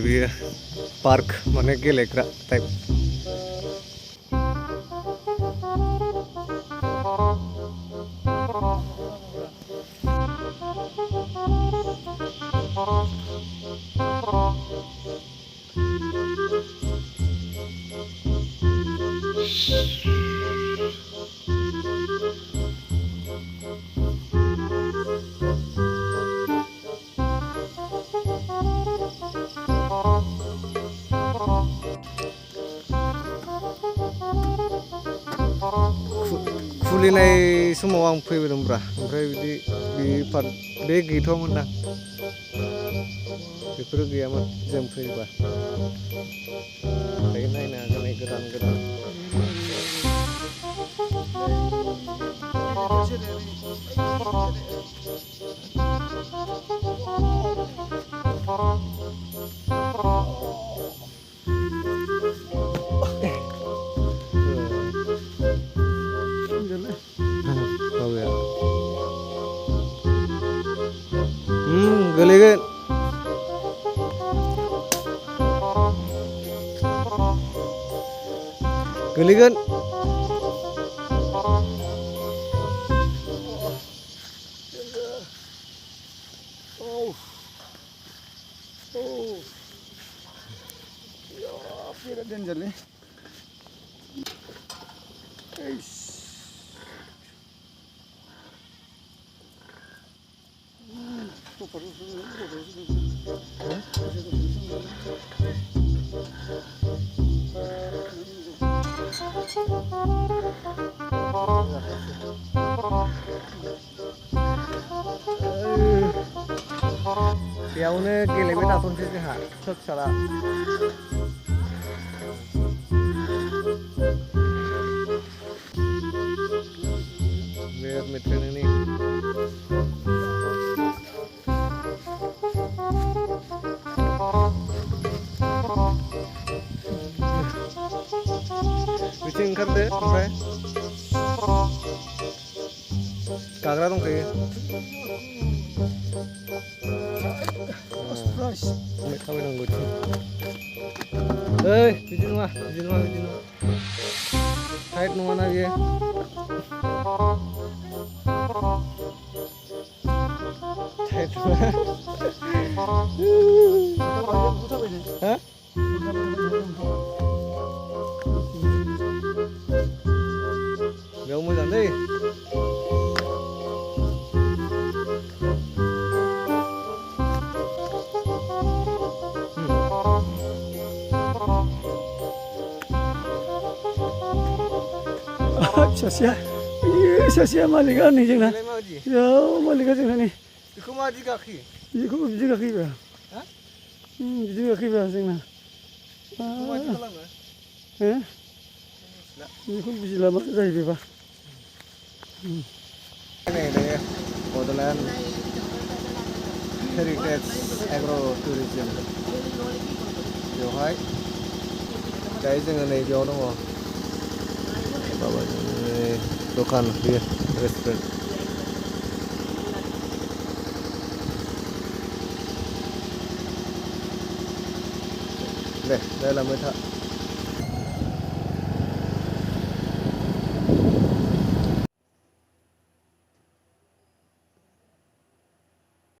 बेयो पार्क माने गेलेग्रा टाइप खुलिनाय समाव आं फैदोंब्रा ओमफ्राय बिदि बे गैथ'वामोन ना बेफोरो गैयामोन जों फैबा दायो नायनो हागोन गोदान गोदान गोलैगोन गोलैगोन बिराद डेन्जारलै बेयावनो गेलेबाय थाथ'नोसै जोंहा फिसा फिसाला बिराद मेट्रेननि बिथिं ओंखारदो ओमफ्राय गाग्रा दंखायो थाबायनांगौ ओइ बिदि नङा टाइट नङाना बियो टाइट नङा हा बेयाव मोजां दै सासेया मालिका नै जोंना मालिका जोंना नै बेखौ मादि गाखोयो बेखौ बिदि गाखोयोब्रा बिदि गाखोयोब्रा जोंना मादि खालामो बेखौ बुजिला मा जायो बेबा नै दायो बड'लेण्ड हेरिटेज एग्र' टुरिजम बेवहाय दायो जोङो नैबेयाव दङ माबा दखान बेयो रेस्टुरेन्ट दे जायलांबाय था